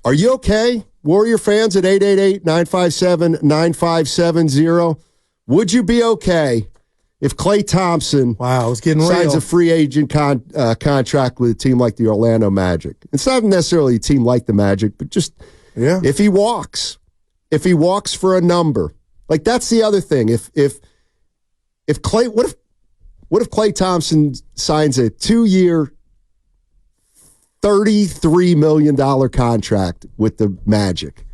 Are you okay, Warrior fans at 888-957-9570? Would you be okay if Klay Thompson it's getting signs real. a free agent contract with a team like the Orlando Magic? It's not necessarily a team like the Magic, but just if he walks for a number. Like, that's the other thing. If Klay, what if Klay Thompson signs a 2-year, $33 million contract with the Magic?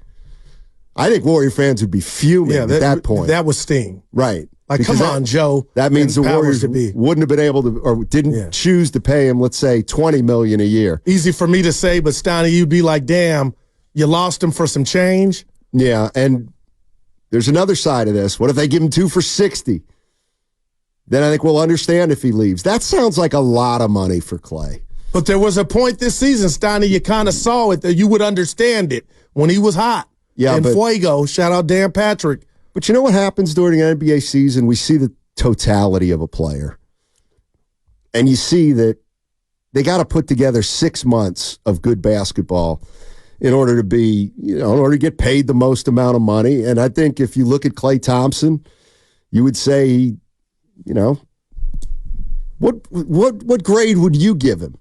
I think Warrior fans would be fuming at that point. That would sting. Right. Like, because come on, Joe. That means the Warriors wouldn't have been able to, or didn't choose to pay him, let's say, $20 million a year. Easy for me to say, but Steiny, you'd be like, damn, you lost him for some change? Yeah, and there's another side of this. What if they give him 2 for $60? Then I think we'll understand if he leaves. That sounds like a lot of money for Klay. But there was a point this season, Steiny, you kind of saw it, that you would understand it when he was hot. Yeah, and Fuego, shout out Dan Patrick. But you know what happens during an NBA season? We see the totality of a player. And you see that they got to put together 6 months of good basketball in order to be, in order to get paid the most amount of money. And I think if you look at Klay Thompson, you would say, what grade would you give him?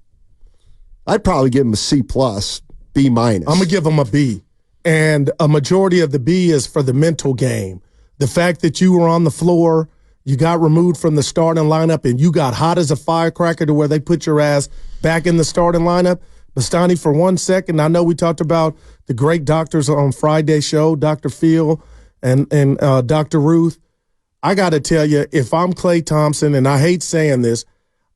I'd probably give him a C+, B-. I'm going to give him a B. And a majority of the B is for the mental game. The fact that you were on the floor, you got removed from the starting lineup, and you got hot as a firecracker to where they put your ass back in the starting lineup. But Steiny, for 1 second, I know we talked about the great doctors on Friday's show, Dr. Phil and Dr. Ruth. I got to tell you, if I'm Klay Thompson, and I hate saying this,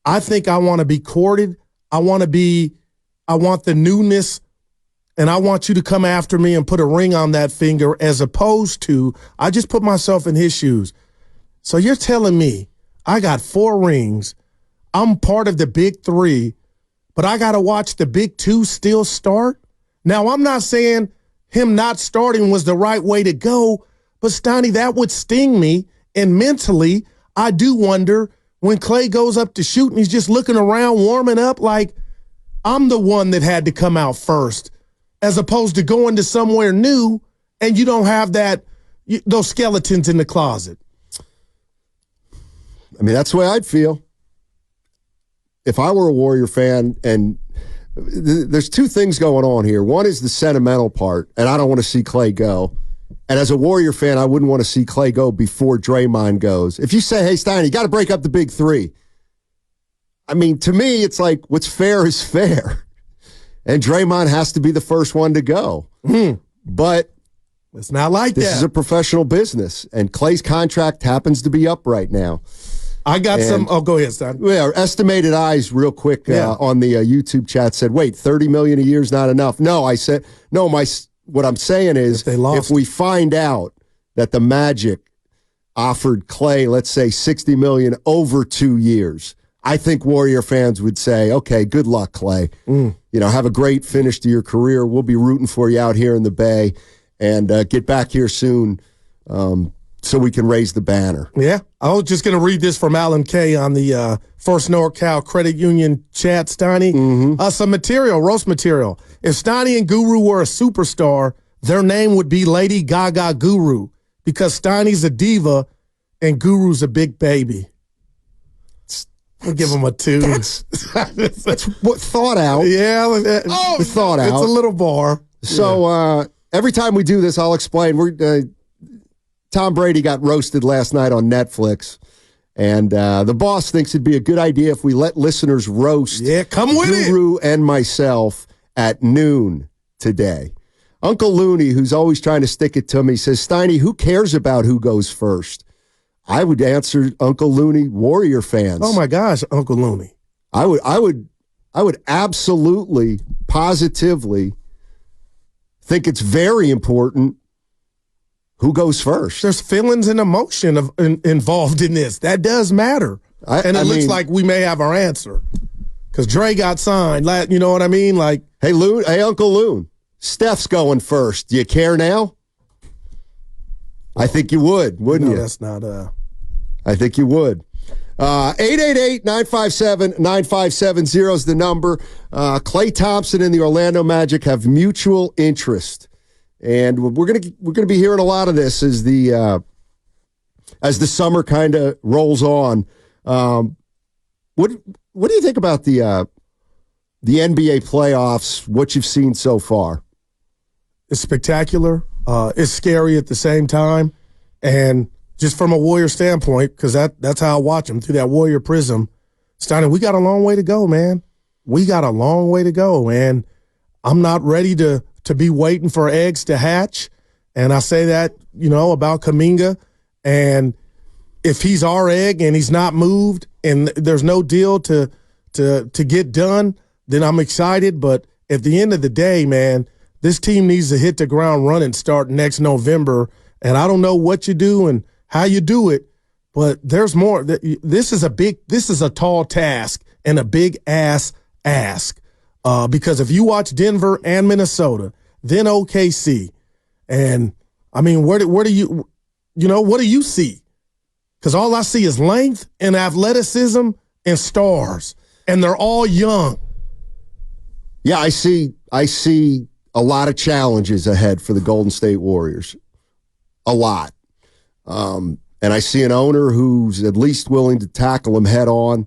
I think I want to be courted. I want the newness, and I want you to come after me and put a ring on that finger, as opposed to, I just put myself in his shoes. So you're telling me I got 4 rings, I'm part of the big 3, but I got to watch the big 2 still start? Now, I'm not saying him not starting was the right way to go, but Steiny, that would sting me. And mentally, I do wonder when Klay goes up to shoot and he's just looking around, warming up, like, I'm the one that had to come out first, as opposed to going to somewhere new and you don't have those skeletons in the closet. I mean, that's the way I'd feel if I were a Warrior fan. And there's 2 things going on here. One is the sentimental part, and I don't want to see Klay go. And as a Warrior fan, I wouldn't want to see Klay go before Draymond goes. If you say, hey, Steiny, you got to break up the big 3. I mean, to me, it's like what's fair is fair. And Draymond has to be the first one to go. But it's not like that. This is a professional business, and Klay's contract happens to be up right now. I got some. Oh, go ahead, Stan. Yeah, estimated eyes real quick on the YouTube chat said, wait, $30 million a year is not enough. No, I said, no, what I'm saying is if we find out that the Magic offered Klay, let's say, $60 million over 2 years, I think Warrior fans would say, okay, good luck, Klay. Have a great finish to your career. We'll be rooting for you out here in the Bay, and get back here soon so we can raise the banner. Yeah. I was just going to read this from Alan K. on the First NorCal Credit Union chat, Steiny. Some material, roast material. If Steiny and Guru were a superstar, their name would be Lady Gaga Guru, because Steiny's a diva and Guru's a big baby. I'll give him a 2. That's what thought out. Yeah. Thought out. It's a little bar. So every time we do this, I'll explain. Tom Brady got roasted last night on Netflix, and the boss thinks it'd be a good idea if we let listeners roast Guru and myself at noon today. Uncle Looney, who's always trying to stick it to me, says, Steiny, who cares about who goes first? I would answer, Uncle Looney, Warrior fans. Oh my gosh, Uncle Looney. I would absolutely, positively think it's very important who goes first. There's feelings and emotion involved in this. That does matter. And it looks like we may have our answer. Because Dre got signed. You know what I mean? Like, hey, Uncle Loon, Steph's going first. Do you care now? I think you would, wouldn't you? That's not. I think you would. 888-957-9570 is the number. Klay Thompson and the Orlando Magic have mutual interest. And we're gonna be hearing a lot of this as the summer kind of rolls on. What do you think about the NBA playoffs? What you've seen so far? It's spectacular. It's scary at the same time, and just from a Warrior standpoint, because that's how I watch them through that Warrior prism. Steiny, we got a long way to go, man. We got a long way to go, and I'm not ready to be waiting for eggs to hatch. And I say that, about Kuminga. And if he's our egg and he's not moved and there's no deal to get done, then I'm excited. But at the end of the day, man, this team needs to hit the ground running starting next November. And I don't know what you do and how you do it, but there's more. This is a tall task and a big ask. Because if you watch Denver and Minnesota, then OKC, and I mean, what do you see? Because all I see is length and athleticism and stars, and they're all young. Yeah, I see a lot of challenges ahead for the Golden State Warriors. A lot. And I see an owner who's at least willing to tackle them head on.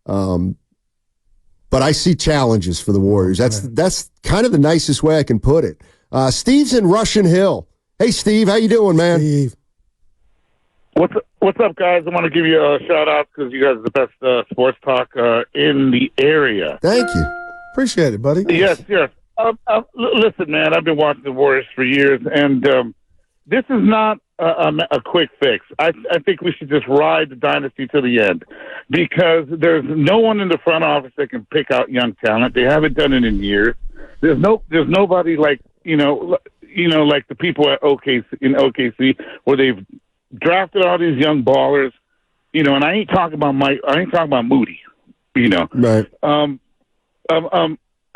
But I see challenges for the Warriors. That's kind of the nicest way I can put it. Steve's in Russian Hill. Hey, Steve, how you doing, man? Steve. What's up, guys? I want to give you a shout-out because you guys are the best sports talk in the area. Thank you. Appreciate it, buddy. Yes. Listen, man, I've been watching the Warriors for years, and this is not a quick fix. I think we should just ride the dynasty to the end because there's no one in the front office that can pick out young talent. They haven't done it in years. There's nobody like like the people at OKC where they've drafted all these young ballers. And I ain't talking about Moody. Right.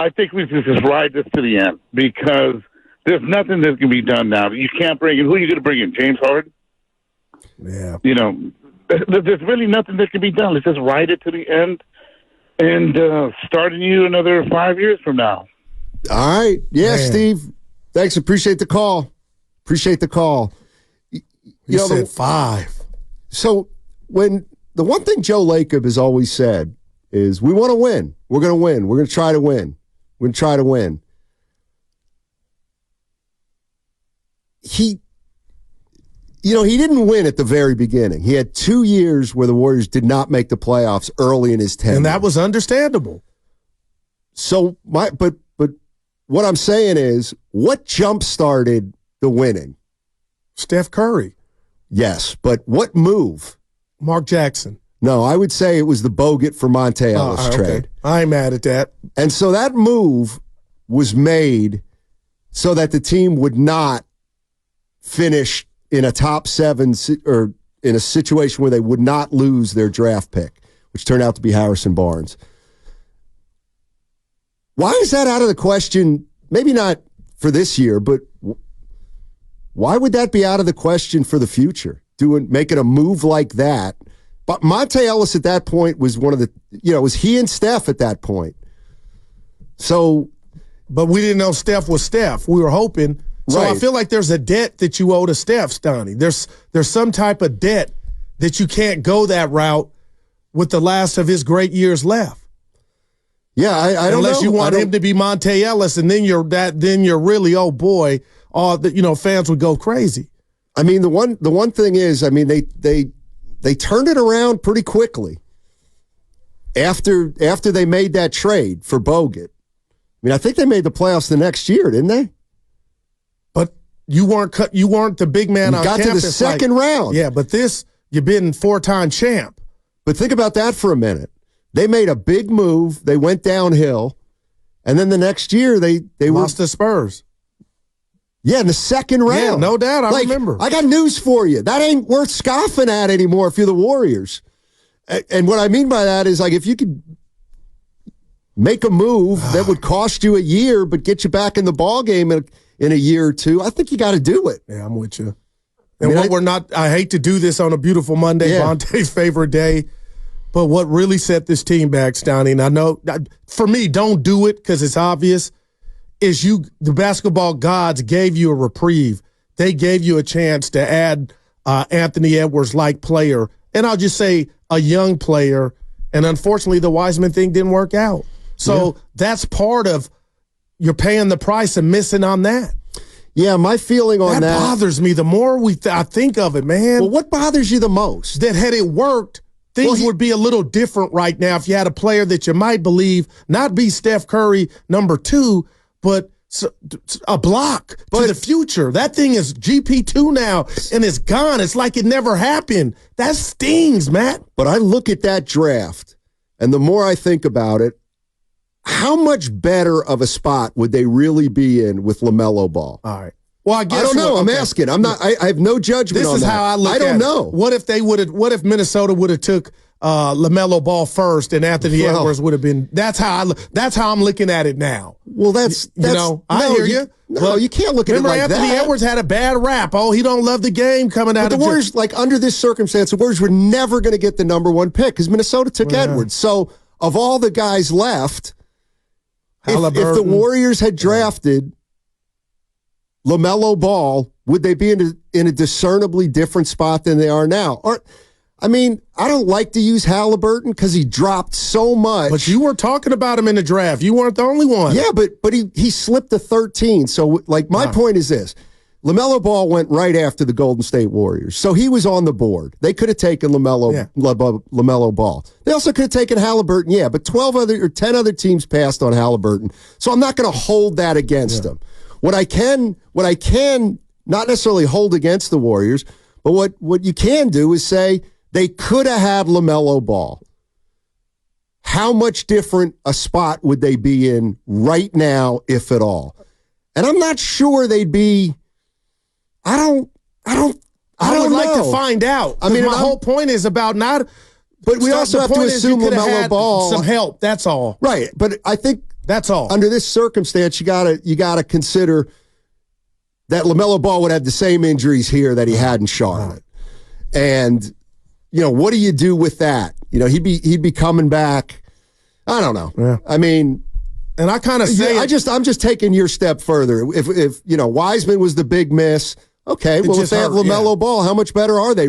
I think we should just ride this to the end because there's nothing that can be done now. You can't bring in. Who are you going to bring in? James Harden? Yeah. There's really nothing that can be done. Let's just ride it to the end and start anew another 5 years from now. All right. Yeah, man. Steve. Thanks. Appreciate the call. You said 5. So when the one thing Joe Lacob has always said is we want to win. We're going to win. We're going to try to win. He didn't win at the very beginning. He had 2 years where the Warriors did not make the playoffs early in his tenure. And that was understandable. So but what I'm saying is, what jump-started the winning? Steph Curry. Yes, but what move? Mark Jackson. No, I would say it was the Bogut for Monte Ellis trade. Okay. I ain't mad at that. And so that move was made so that the team would not finish in a top 7 or in a situation where they would not lose their draft pick, which turned out to be Harrison Barnes. Why is that out of the question? Maybe not for this year, but why would that be out of the question for the future? Making a move like that. But Monte Ellis at that point was one of the, it was he and Steph at that point. So. But we didn't know Steph was Steph. We were hoping. So right. I feel like there's a debt that you owe to Steph, Steiny. There's some type of debt that you can't go that route with the last of his great years left. Yeah, I don't know. Unless you want him to be Monte Ellis, and then you're really, oh boy, fans would go crazy. I mean, the one thing is, I mean, they turned it around pretty quickly after they made that trade for Bogut. I mean, I think they made the playoffs the next year, didn't they? But you weren't the big man on campus. Got to the second round. Yeah, but you've been 4-time champ. But think about that for a minute. They made a big move. They went downhill. And then the next year, they lost to Spurs. Yeah, in the second round. Yeah, no doubt. I remember. I got news for you. That ain't worth scoffing at anymore if you're the Warriors. And what I mean by that is, like, if you could make a move that would cost you a year but get you back in the ballgame in a year or two, I think you got to do it. Yeah, I'm with you. And I hate to do this on a beautiful Monday, Vontae's favorite day. But what really set this team back, Steiny, and I know, for me, don't do it because it's obvious, is the basketball gods gave you a reprieve. They gave you a chance to add Anthony Edwards-like player, and I'll just say a young player, and unfortunately the Wiseman thing didn't work out. So that's part of you're paying the price and missing on that. Yeah, my feeling on that bothers me. The more I think of it, man. Well, what bothers you the most? That had it worked, things would be a little different right now if you had a player that you might believe not be Steph Curry #2, but a block to the future. That thing is GP2 now, and it's gone. It's like it never happened. That stings, Matt. But I look at that draft, and the more I think about it, how much better of a spot would they really be in with LaMelo Ball? All right. Well, I guess I don't know. I'm asking. I'm not. I have no judgment on that. This is how I look at it. I don't know. What if Minnesota would have took LaMelo Ball first and Anthony Edwards would have been? That's how I'm looking at it now. Well, that's I hear you. No, you can't look at it like Anthony Edwards had a bad rap. Oh, he don't love the game coming out of the Warriors. Like under this circumstance, the Warriors were never going to get the #1 pick because Minnesota took Edwards. So of all the guys left. If the Warriors had drafted LaMelo Ball, would they be in a discernibly different spot than they are now? Or, I mean, I don't like to use Halliburton because he dropped so much. But you were talking about him in the draft. You weren't the only one. Yeah, but he slipped to 13. So, like, my point is this. LaMelo Ball went right after the Golden State Warriors. So he was on the board. They could have taken LaMelo Ball. They also could have taken Halliburton, but 10 other teams passed on Halliburton. So I'm not going to hold that against them. What I can not necessarily hold against the Warriors, but what you can do is say they could have had LaMelo Ball. How much different a spot would they be in right now, if at all? And I'm not sure they'd be. I would like to find out. I mean, my whole point is about not. But we also have to assume LaMelo Ball some help. That's all. Right. But I think that's all. Under this circumstance, you gotta consider that LaMelo Ball would have the same injuries here that he had in Charlotte. And what do you do with that? He'd be coming back. I don't know. Yeah. I mean. And I kind of say I'm just taking your step further. If Wiseman was the big miss, okay. Well, if they have LaMelo Ball, how much better are they?